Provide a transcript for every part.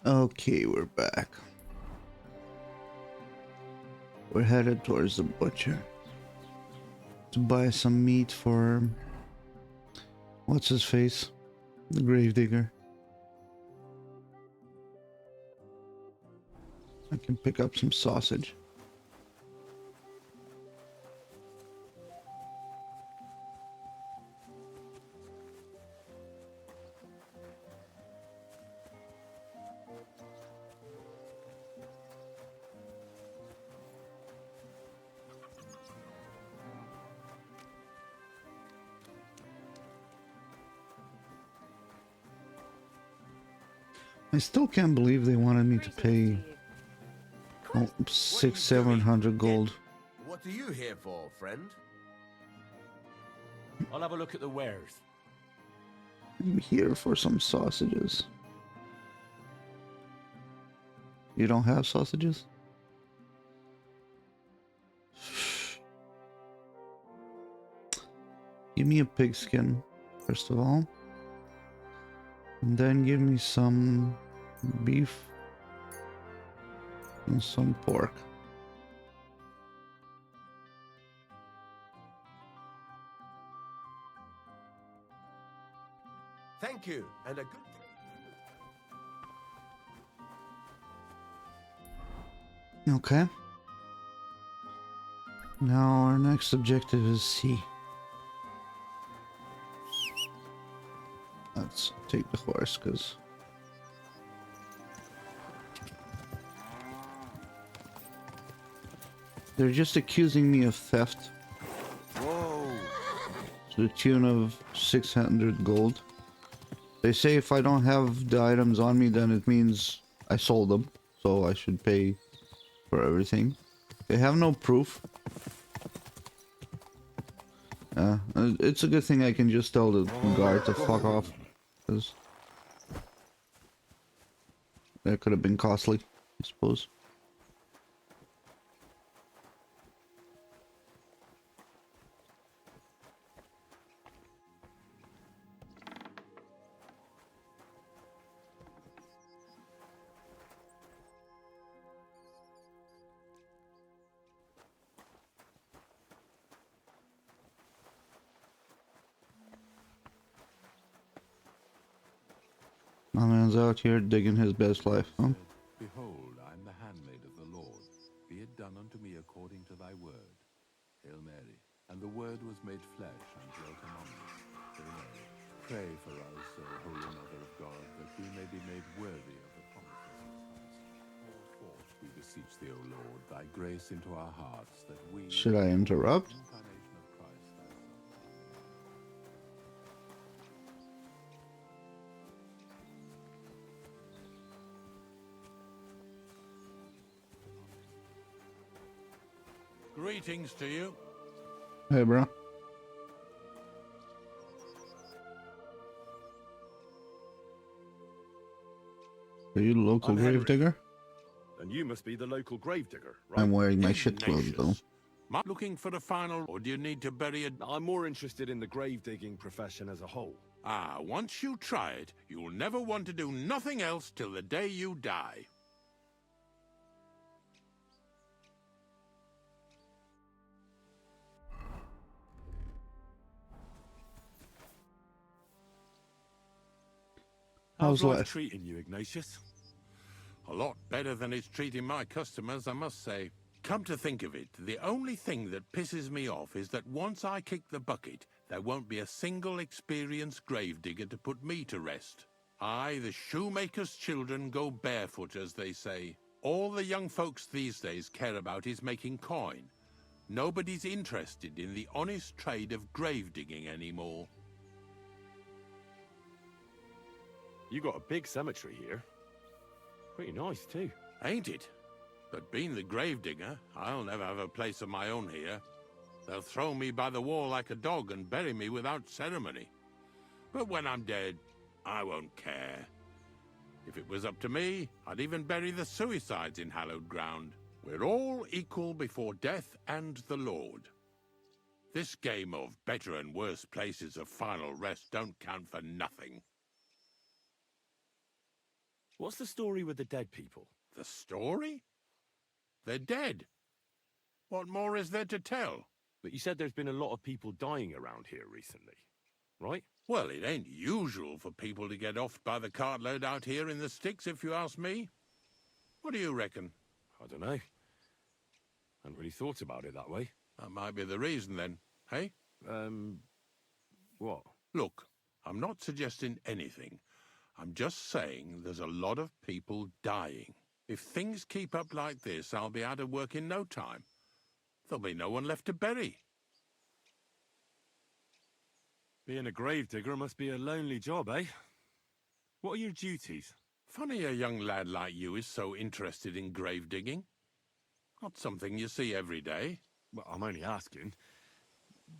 Okay, we're back. We're headed towards the butcher to buy some meat for what's his face? The gravedigger. I can pick up some sausage. I still can't believe they wanted me to pay six, 700 gold. What are you here for, friend? I'll have a look at the wares. I'm here for some sausages. You don't have sausages? Give me a pigskin, first of all. And then give me some beef and some pork. Thank you, and a good... Okay. Now our next objective is C. Let's take the horse, because they're just accusing me of theft. Whoa! To the tune of 600 gold. They say if I don't have the items on me, then it means I sold them. So I should pay for everything. They have no proof. It's a good thing I can just tell the guard to fuck off. Because that could have been costly, I suppose. My man's out here digging his best life, huh? Behold, I am the handmaid of the Lord. Be it done unto me according to thy word. Hail Mary. And the word was made flesh and dwelt among us. Hail Mary. Pray for us, O Holy Mother of God, that we may be made worthy of the promises of Christ. Pour forth, we beseech thee, O Lord, thy grace into our hearts, that we... Should I interrupt? Incarnation of Christ, thy Son. Greetings to you. Hey, bro. Are you the local I'm Henry. gravedigger? And you must be the local gravedigger, right? I'm wearing my shit clothes, though. Ignatius. Looking for the final, or do you need to bury a... I'm more interested in the grave-digging profession as a whole. Ah, once you try it, you'll never want to do nothing else till the day you die. How's life life? treating you, Ignatius? A lot better than it's treating my customers, I must say. Come to think of it, the only thing that pisses me off is that once I kick the bucket, there won't be a single experienced gravedigger to put me to rest. I, the shoemaker's children, go barefoot, as they say. All the young folks these days care about is making coin. Nobody's interested in the honest trade of gravedigging anymore. You got a big cemetery here. Pretty nice, too. Ain't it? But being the gravedigger, I'll never have a place of my own here. They'll throw me by the wall like a dog and bury me without ceremony. But when I'm dead, I won't care. If it was up to me, I'd even bury the suicides in hallowed ground. We're all equal before death and the Lord. This game of better and worse places of final rest don't count for nothing. What's the story with the dead people? The story? They're dead. What more is there to tell? But you said there's been a lot of people dying around here recently, right? Well, it ain't usual for people to get offed by the cartload out here in the sticks, if you ask me. What do you reckon? I don't know. Hadn't really thought about it that way. That might be the reason, then. Hey? What? Look, I'm not suggesting anything. I'm just saying there's a lot of people dying. If things keep up like this, I'll be out of work in no time. There'll be no one left to bury. Being a gravedigger must be a lonely job, eh? What are your duties? Funny a young lad like you is so interested in grave digging. Not something you see every day. Well, I'm only asking.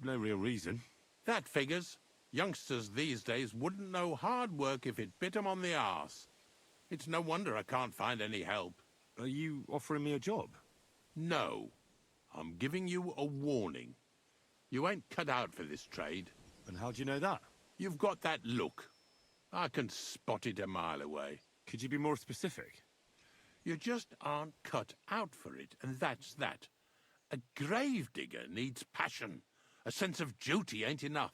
No real reason. That figures. Youngsters these days wouldn't know hard work if it bit 'em on the arse. It's no wonder I can't find any help. Are you offering me a job? No. I'm giving you a warning. You ain't cut out for this trade. And how do you know that? You've got that look. I can spot it a mile away. Could you be more specific? You just aren't cut out for it, and that's that. A gravedigger needs passion. A sense of duty ain't enough.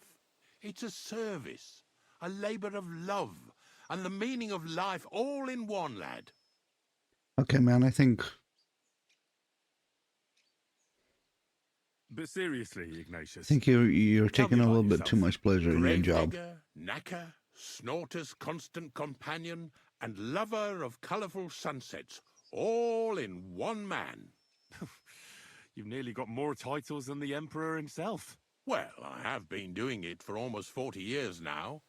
It's a service, a labour of love, and the meaning of life all in one, lad. Okay, man, I think... But seriously, Ignatius. I think you're Tell taking me a about little bit too yourself. much pleasure in your job. Gravedigger, knacker, snorter's constant companion, and lover of colourful sunsets, all in one man. You've nearly got more titles than the Emperor himself. Well, I have been doing it for almost 40 years now.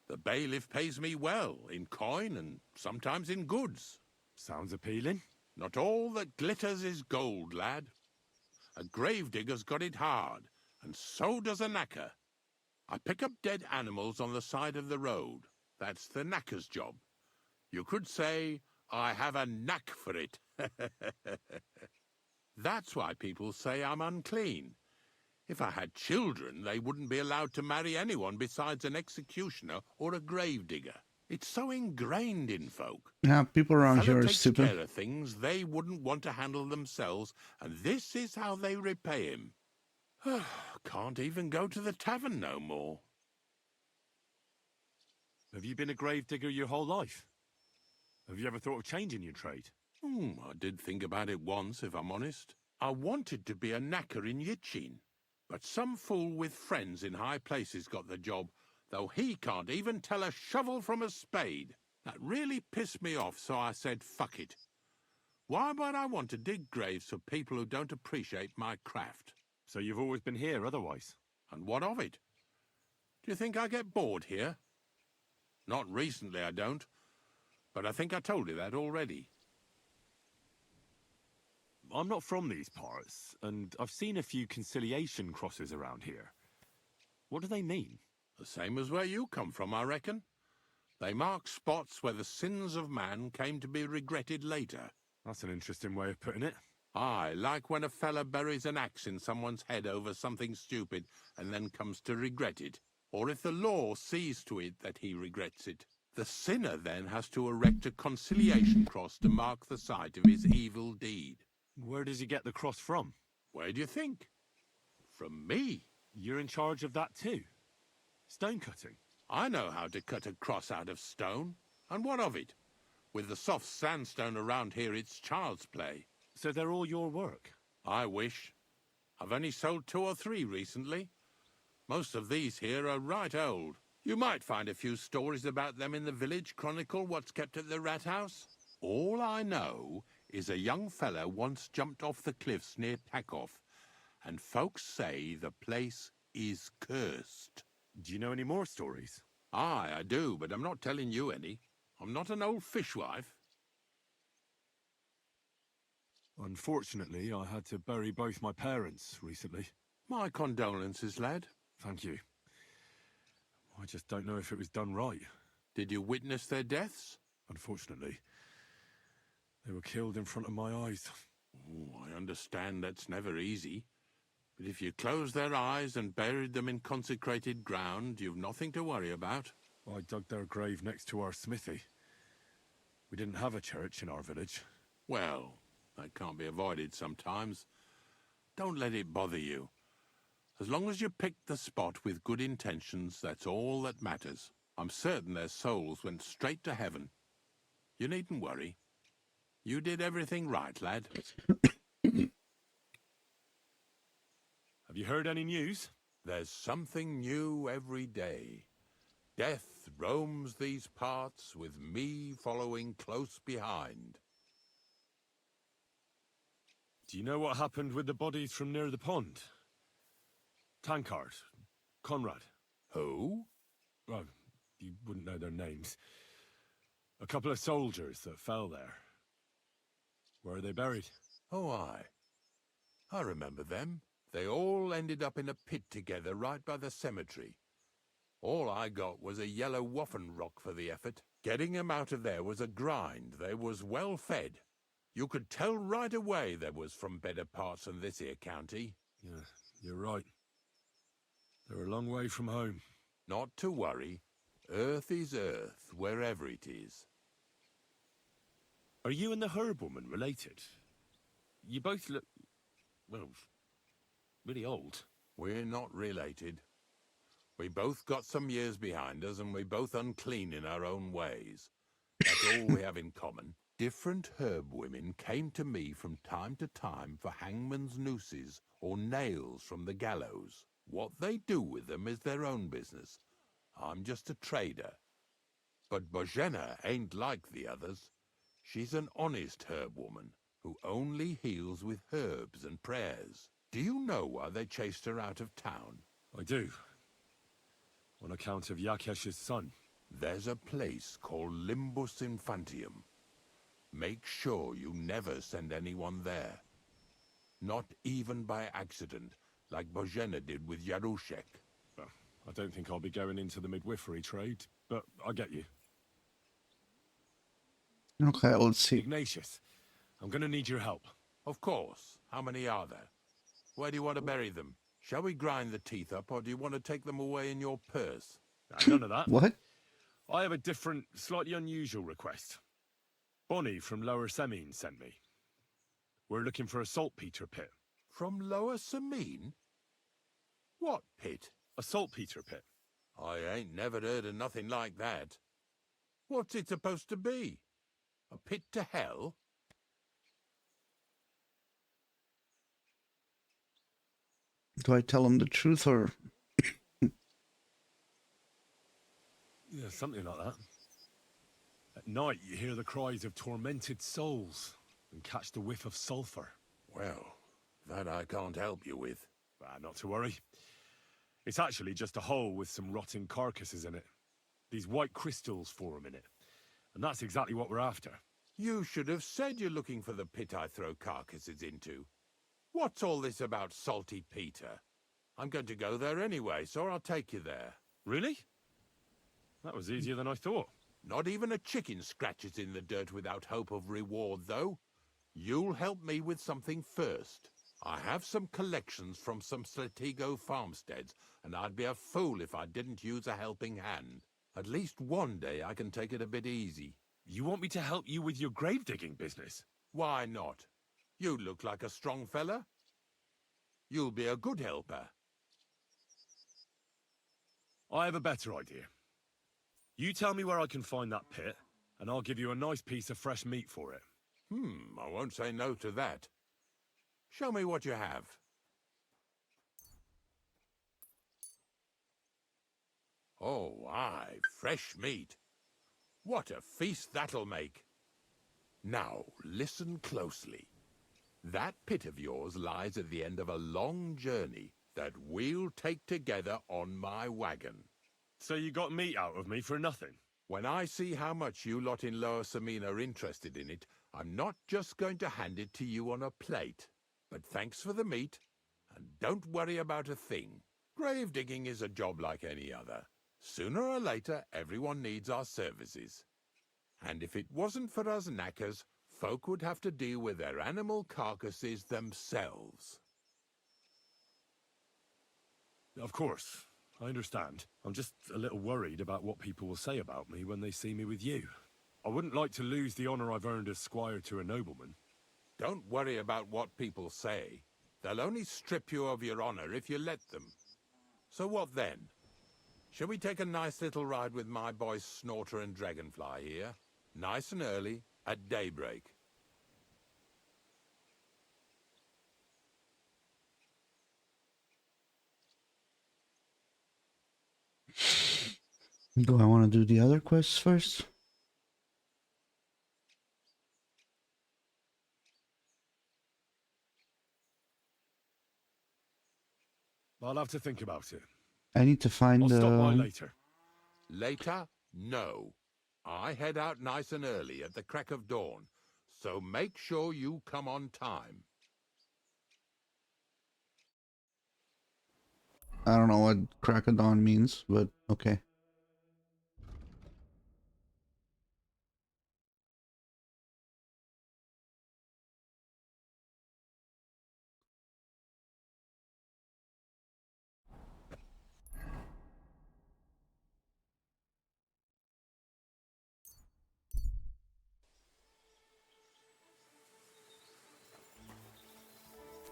The bailiff pays me well, in coin and sometimes in goods. Sounds appealing. Not all that glitters is gold, lad. A gravedigger's got it hard, and so does a knacker. I pick up dead animals on the side of the road. That's the knacker's job. You could say I have a knack for it. That's why people say I'm unclean. If I had children, they wouldn't be allowed to marry anyone besides an executioner or a gravedigger. It's so ingrained in folk. Yeah, people around here Fella are takes stupid. care of things they wouldn't want to handle themselves, and this is how they repay him. Can't even go to the tavern no more. Have you been a gravedigger your whole life? Have you ever thought of changing your trade? I did think about it once, if I'm honest. I wanted to be a knacker in Yitchin, but some fool with friends in high places got the job, though he can't even tell a shovel from a spade. That really pissed me off, so I said, fuck it. Why would I want to dig graves for people who don't appreciate my craft? So you've always been here otherwise? And what of it? Do you think I get bored here? Not recently, I don't. But I think I told you that already. I'm not from these parts, and I've seen a few conciliation crosses around here. What do they mean? The same as where you come from, I reckon. They mark spots where the sins of man came to be regretted later. That's an interesting way of putting it. Aye, like when a fella buries an axe in someone's head over something stupid and then comes to regret it. Or if the law sees to it that he regrets it. The sinner then has to erect a conciliation cross to mark the site of his evil deed. Where does he get the cross from? Where do you think? From me. You're in charge of that too? Stone cutting? I know how to cut a cross out of stone. And what of it? With the soft sandstone around here, it's child's play. So they're all your work? I wish. I've only sold 2 or 3 recently. Most of these here are right old. You might find a few stories about them in the village chronicle, what's kept at the rat house. All I know is a young fella once jumped off the cliffs near Takoff, and folks say the place is cursed. Do you know any more stories? Aye, I do, but I'm not telling you any. I'm not an old fishwife. Unfortunately, I had to bury both my parents recently. My condolences, lad. Thank you. I just don't know if it was done right. Did you witness their deaths? Unfortunately, they were killed in front of my eyes. Oh, I understand that's never easy. But if you closed their eyes and buried them in consecrated ground, you've nothing to worry about. I dug their grave next to our smithy. We didn't have a church in our village. Well, that can't be avoided sometimes. Don't let it bother you. As long as you picked the spot with good intentions, that's all that matters. I'm certain their souls went straight to heaven. You needn't worry. You did everything right, lad. Have you heard any news? There's something new every day. Death roams these parts, with me following close behind. Do you know what happened with the bodies from near the pond? Tankard, Conrad. Who? Well, you wouldn't know their names. A couple of soldiers that fell there. Where are they buried? Oh, I remember them. They all ended up in a pit together right by the cemetery. All I got was a yellow waffen rock for the effort. Getting 'em out of there was a grind. They was well fed. You could tell right away they was from better parts than this here county. Yeah, you're right. They're a long way from home. Not to worry. Earth is earth, wherever it is. Are you and the herb woman related? You both look, well, really old. We're not related. We both got some years behind us, and we both unclean in our own ways. That's all we have in common. Different herb women came to me from time to time for hangman's nooses or nails from the gallows. What they do with them is their own business. I'm just a trader. But Bozhena ain't like the others. She's an honest herb woman who only heals with herbs and prayers. Do you know why they chased her out of town? I do. On account of Yakesh's son. There's a place called Limbus Infantium. Make sure you never send anyone there. Not even by accident, like Bozhena did with Yarushek. Well, I don't think I'll be going into the midwifery trade, but I get you. Okay, let's see. Ignatius, I'm gonna need your help. Of course. How many are there? Where do you want to bury them? Shall we grind the teeth up, or do you want to take them away in your purse? None of that. What? I have a different, slightly unusual request. Bonnie from Lower Semine sent me. We're looking for a saltpeter pit. From Lower Semine? What pit? A saltpeter pit. I ain't never heard of nothing like that. What's it supposed to be? A pit to hell? Do I tell him the truth or? Yeah, something like that. At night, you hear the cries of tormented souls and catch the whiff of sulfur. Well, that I can't help you with. Not to worry. It's actually just a hole with some rotting carcasses in it. These white crystals form in it. And that's exactly what we're after. You should have said you're looking for the pit I throw carcasses into. What's all this about Salty Peter? I'm going to go there anyway, so I'll take you there. Really? That was easier than I thought. Not even a chicken scratches in the dirt without hope of reward, though. You'll help me with something first. I have some collections from some Sletigo farmsteads, and I'd be a fool if I didn't use a helping hand. At least one day I can take it a bit easy. You want me to help you with your grave digging business? Why not? You look like a strong fella. You'll be a good helper. I have a better idea. You tell me where I can find that pit, and I'll give you a nice piece of fresh meat for it. I won't say no to that. Show me what you have. Oh, aye, fresh meat. What a feast that'll make. Now, listen closely. That pit of yours lies at the end of a long journey that we'll take together on my wagon. So you got meat out of me for nothing? When I see how much you lot in Lower Semine are interested in it, I'm not just going to hand it to you on a plate. But thanks for the meat, and don't worry about a thing. Grave digging is a job like any other. Sooner or later, everyone needs our services. And if it wasn't for us knackers, folk would have to deal with their animal carcasses themselves. Of course, I understand. I'm just a little worried about what people will say about me when they see me with you. I wouldn't like to lose the honor I've earned as squire to a nobleman. Don't worry about what people say. They'll only strip you of your honor if you let them. So what then? Shall we take a nice little ride with my boys Snorter and Dragonfly here? Nice and early, at daybreak. Do I want to do the other quests first? I'll have to think about it. I need to find I'll stop by later. Later? No. I head out nice and early at the crack of dawn, so make sure you come on time. I don't know what crack of dawn means, but okay.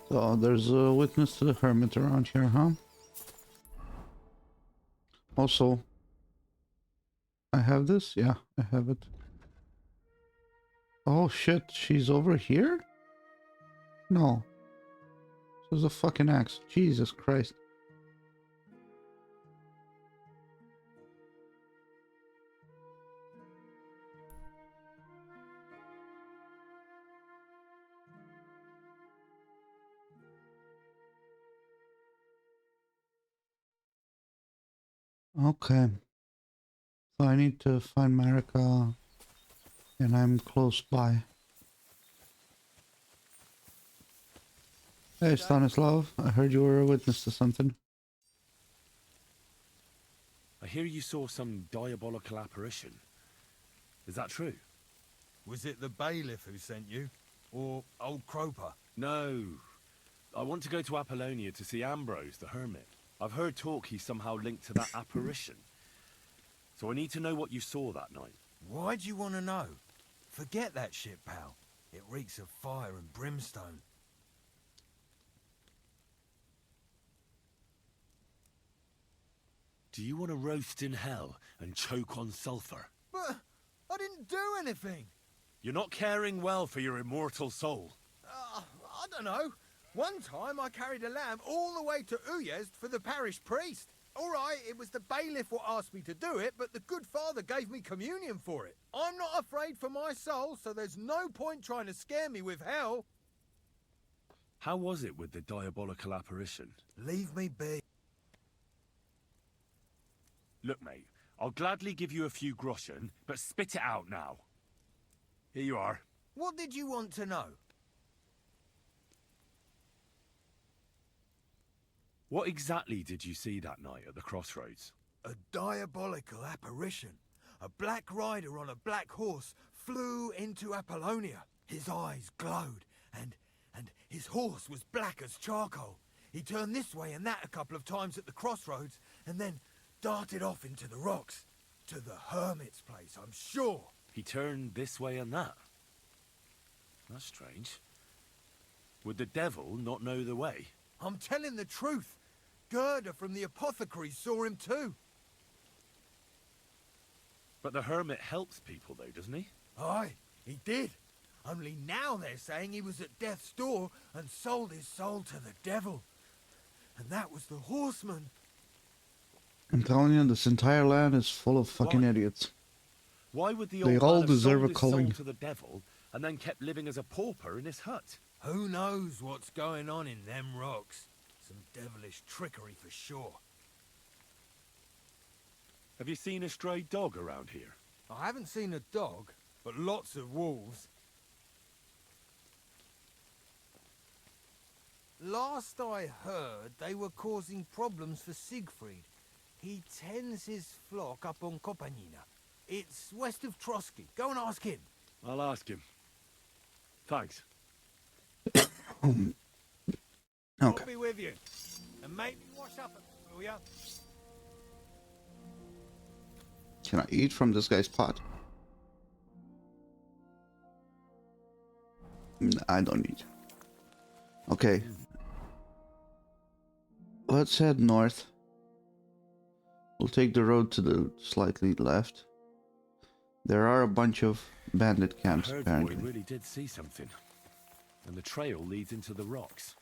So there's a witness to the hermit around here, huh? Also, I have this? Yeah, I have it. Oh shit, she's over here? No. This is a fucking axe. Jesus Christ. Okay. So I need to find Marika, and I'm close by. Hey Stanislav, I heard you were a witness to something. I hear you saw some diabolical apparition. Is that true? Was it the bailiff who sent you? Or old Croper? No. I want to go to Apollonia to see Ambrose, the hermit. I've heard talk he's somehow linked to that apparition. So I need to know what you saw that night. Why'd you want to know? Forget that shit, pal. It reeks of fire and brimstone. Do you want to roast in hell and choke on sulfur? But I didn't do anything. You're not caring well for your immortal soul. I don't know. One time I carried a lamb all the way to Uyezd for the parish priest. All right, it was the bailiff what asked me to do it, but the good father gave me communion for it. I'm not afraid for my soul, so there's no point trying to scare me with hell. How was it with the diabolical apparition? Leave me be. Look, mate, I'll gladly give you a few groschen, but spit it out now. Here you are. What did you want to know? What exactly did you see that night at the crossroads? A diabolical apparition. A black rider on a black horse flew into Apollonia. His eyes glowed, and his horse was black as charcoal. He turned this way and that a couple of times at the crossroads, and then darted off into the rocks. To the hermit's place, I'm sure. He turned this way and that. That's strange. Would the devil not know the way? I'm telling the truth. Gerda from the apothecary saw him too. But the hermit helps people though, doesn't he? Aye, he did. Only now they're saying he was at death's door and sold his soul to the devil. And that was the horseman. I'm telling you, this entire land is full of fucking idiots. Why would the They old all man have deserve sold a his soul culling. to the devil and then kept living as a pauper in his hut? Who knows what's going on in them rocks? Some devilish trickery for sure. Have you seen a stray dog around here? I haven't seen a dog, but lots of wolves. Last I heard, they were causing problems for Siegfried. He tends his flock up on Kopanina. It's west of Trotsky. Go and ask him. I'll ask him. Thanks. Okay. I'll be with you. And maybe wash up a bit, will ya? Can I eat from this guy's pot? I don't need. Okay. Let's head north. We'll take the road to the slightly left. There are a bunch of bandit camps Herdsboy apparently. really did see something. And the trail leads into the rocks.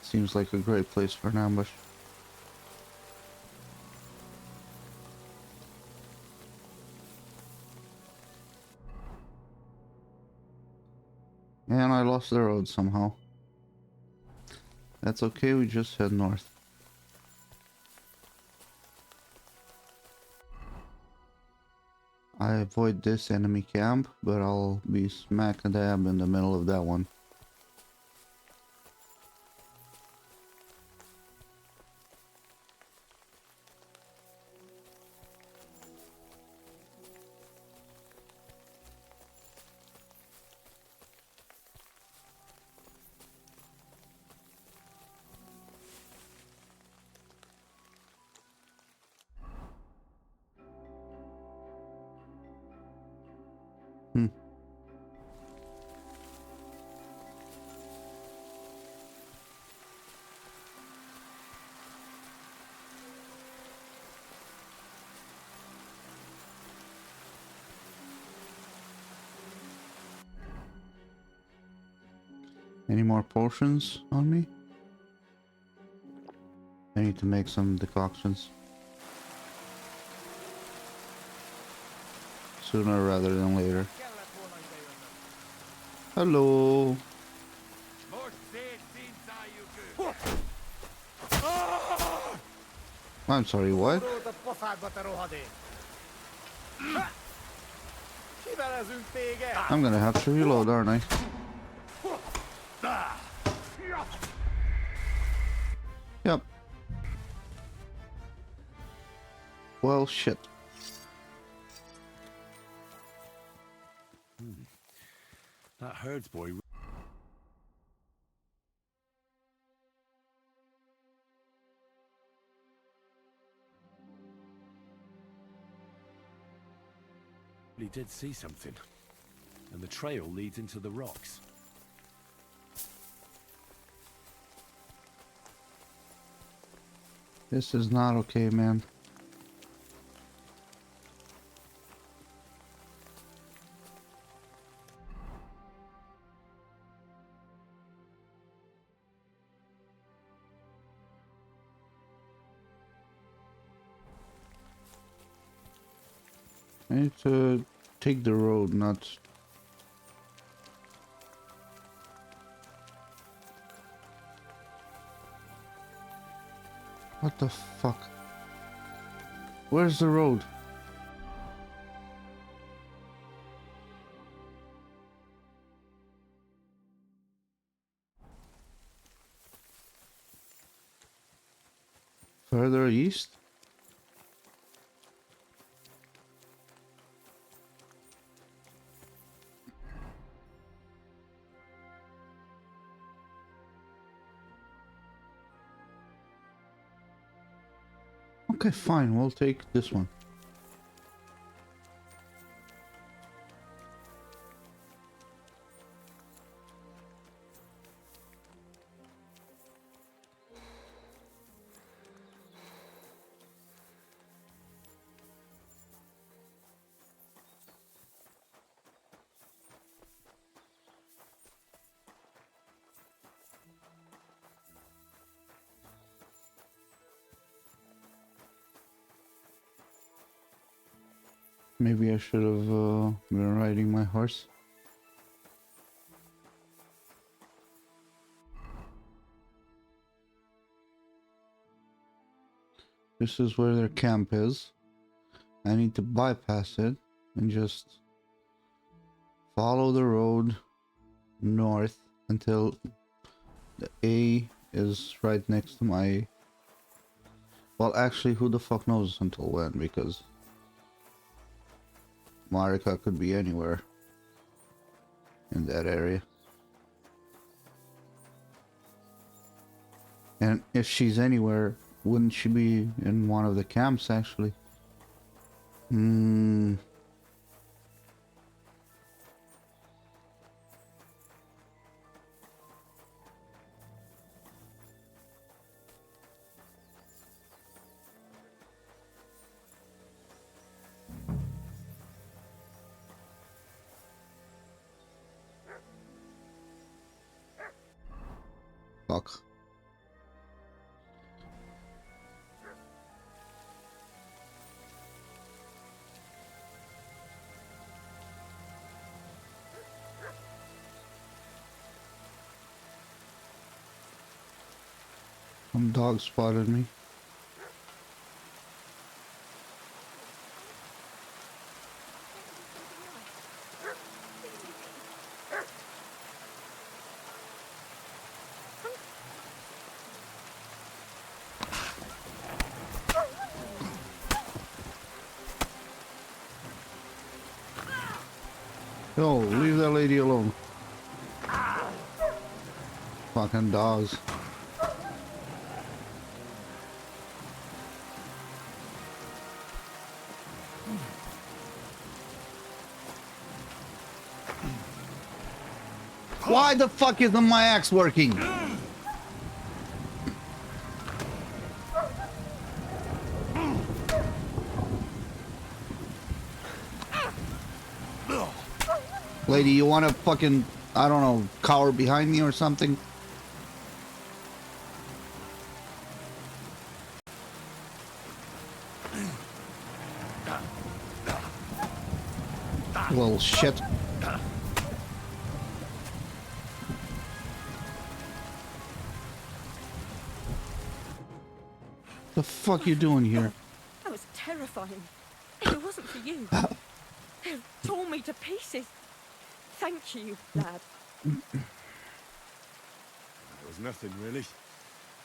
Seems like a great place for an ambush. And I lost the road somehow. That's okay, we just head north. I avoid this enemy camp, but I'll be smack dab in the middle of that one. Hmm. Any more potions on me? I need to make some decoctions. Sooner rather than later. Hello. I'm sorry, what? I'm gonna have to reload, aren't I? Yep. Well, shit. That herdsboy really did see something. And the trail leads into the rocks. This is not okay, man. I need to take the road, not... What the fuck? Where's the road? Further east? Okay, fine, we'll take this one. Maybe I should have been riding my horse. This is where their camp is. I need to bypass it and just follow the road north until the A is right next to my... Well, actually, who the fuck knows until when, because Marika could be anywhere in that area. And if she's anywhere, wouldn't she be in one of the camps, actually? Fuck. Some dog spotted me. Yo, leave that lady alone. Fucking dogs. Why the fuck isn't my axe working? Lady, you wanna fucking, I don't know, cower behind me or something? Little shit. The fuck you doing here? That was terrifying. If it wasn't for you, it tore me to pieces. Thank you, lad. There was nothing, really.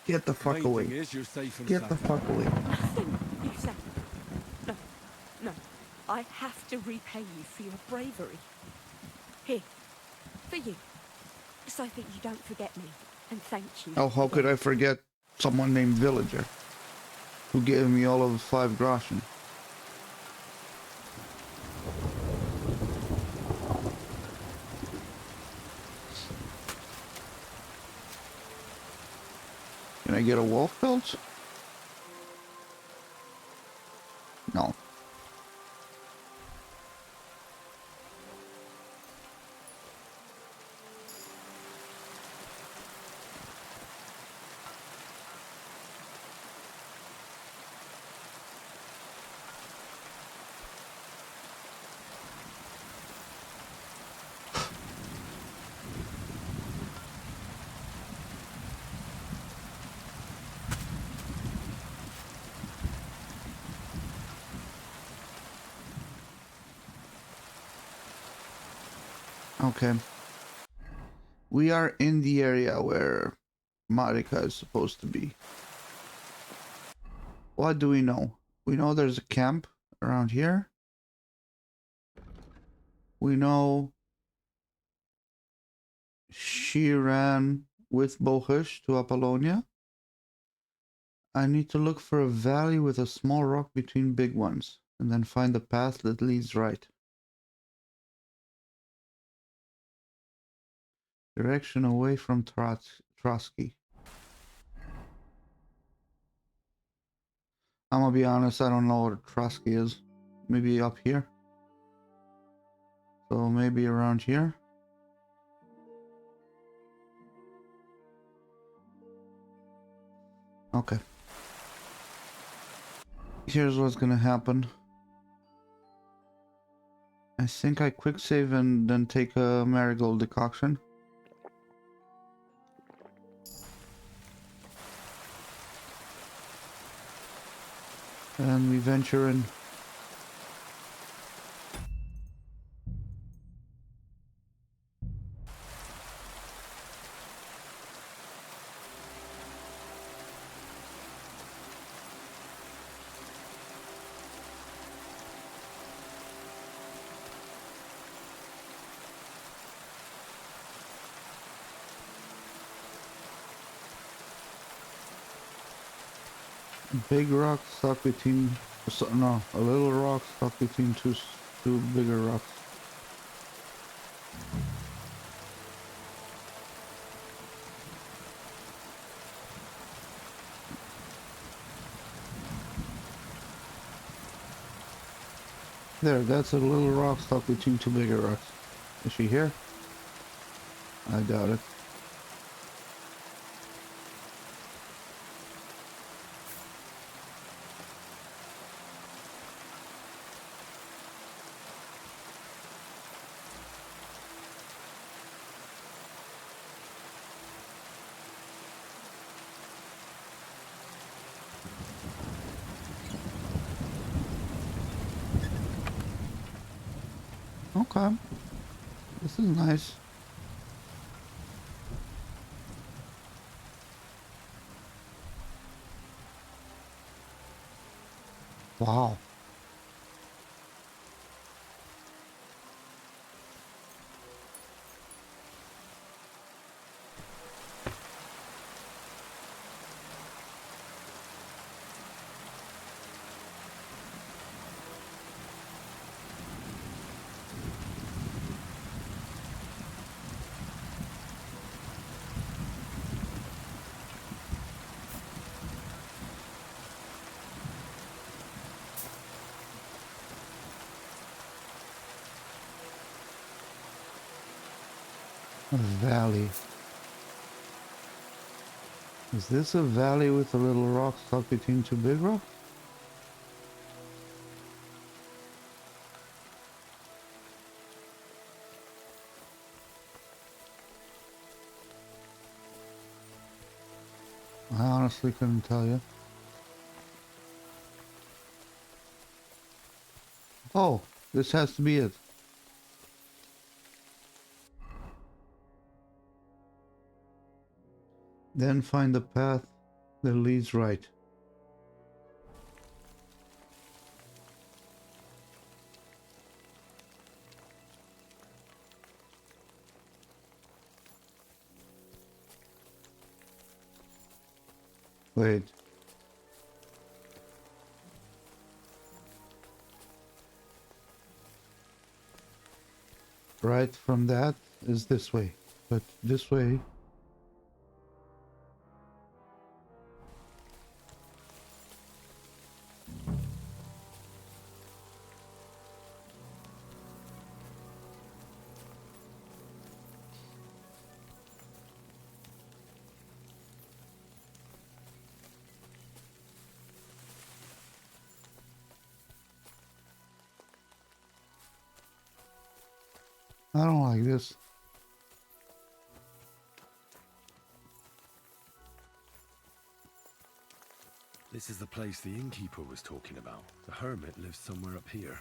Get the fuck Main away. thing is you're safe and Get the sound. fuck away. Nothing, you said. No, no. I have to repay you for your bravery. Here, for you. So that you don't forget me. And thank you. Oh, how could I forget someone named Villager who gave me all of 5 groschen? Can I get a wolf pelt? No. Okay. We are in the area where Marika is supposed to be. What do we know? We know there's a camp around here. We know she ran with Bohush to Apollonia. I need to look for a valley with a small rock between big ones, and then find the path that leads right. Direction away from Trotsky. I'm gonna be honest, I don't know what Trotsky is. Maybe up here? So maybe around here? Okay. Here's what's gonna happen. I think I quick save and then take a marigold decoction. And we venture in. Big rock stuck between, no, a little rock stuck between two bigger rocks. There, that's a little rock stuck between two bigger rocks. Is she here? I doubt it. Okay. This is nice. Wow. A valley. Is this a valley with a little rock stuck between two big rocks? I honestly couldn't tell you. Oh, this has to be it. Then find the path that leads right. Wait. Right from that is this way. But this way... I don't like this. This is the place the innkeeper was talking about. The hermit lives somewhere up here.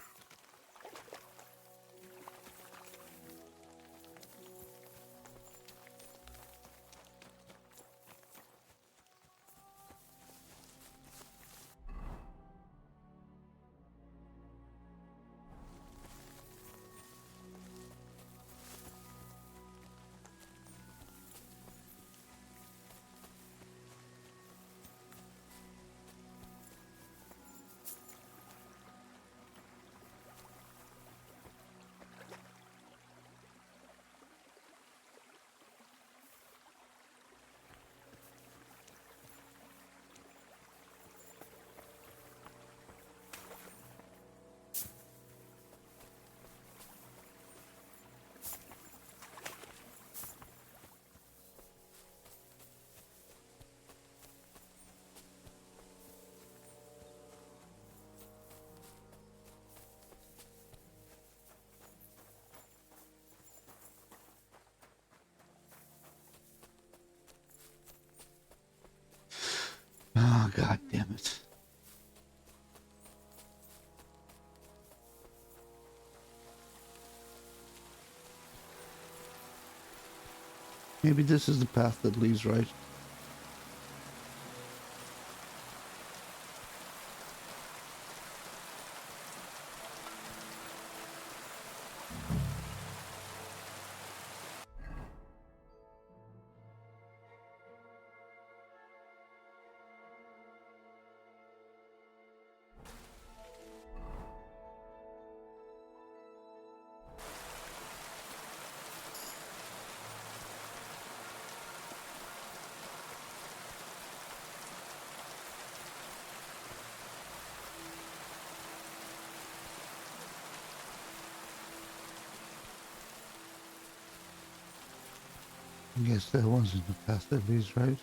Oh, god damn it. Maybe this is the path that leads right. I guess that wasn't the path that leads right.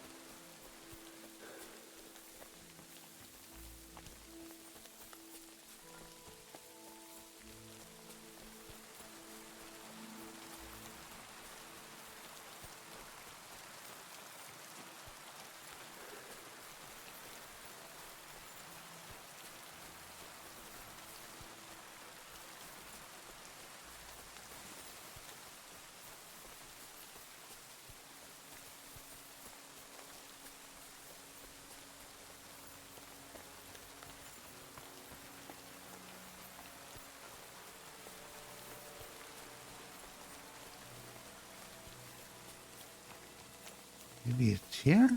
Maybe it's here?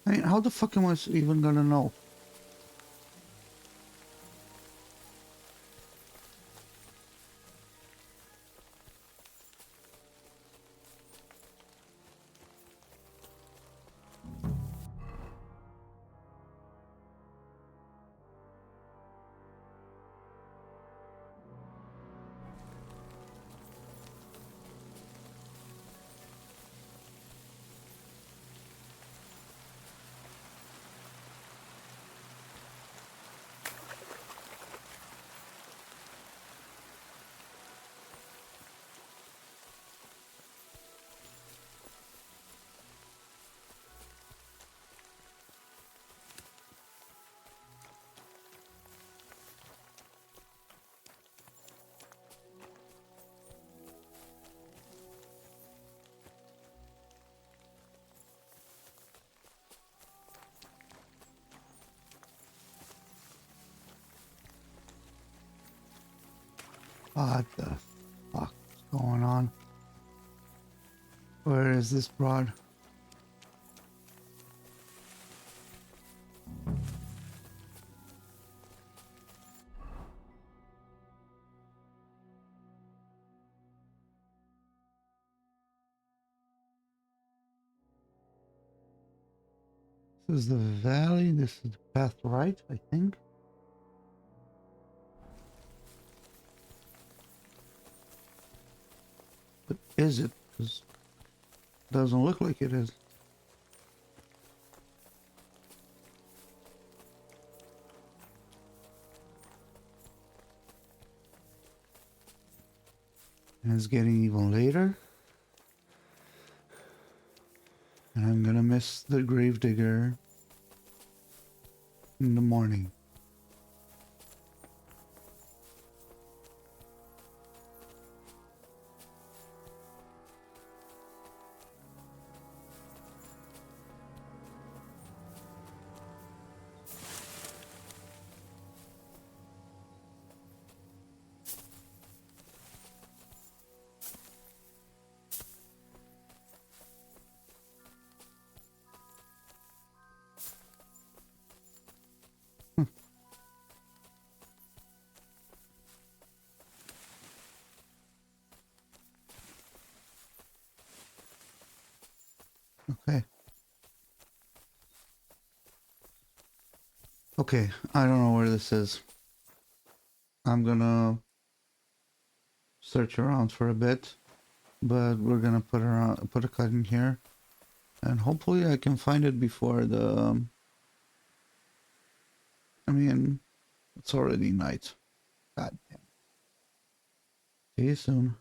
I mean, how the fuck am I even gonna know? What the fuck is going on? Where is this broad? This is the valley. This is the path right, I think. But is it? Because it doesn't look like it is. And it's getting even later. And I'm gonna miss the gravedigger in the morning. Okay. Okay, I don't know where this is. I'm gonna search around for a bit, but we're gonna put a cut in here, and hopefully I can find it before the. I mean, it's already night. God damn. See you soon.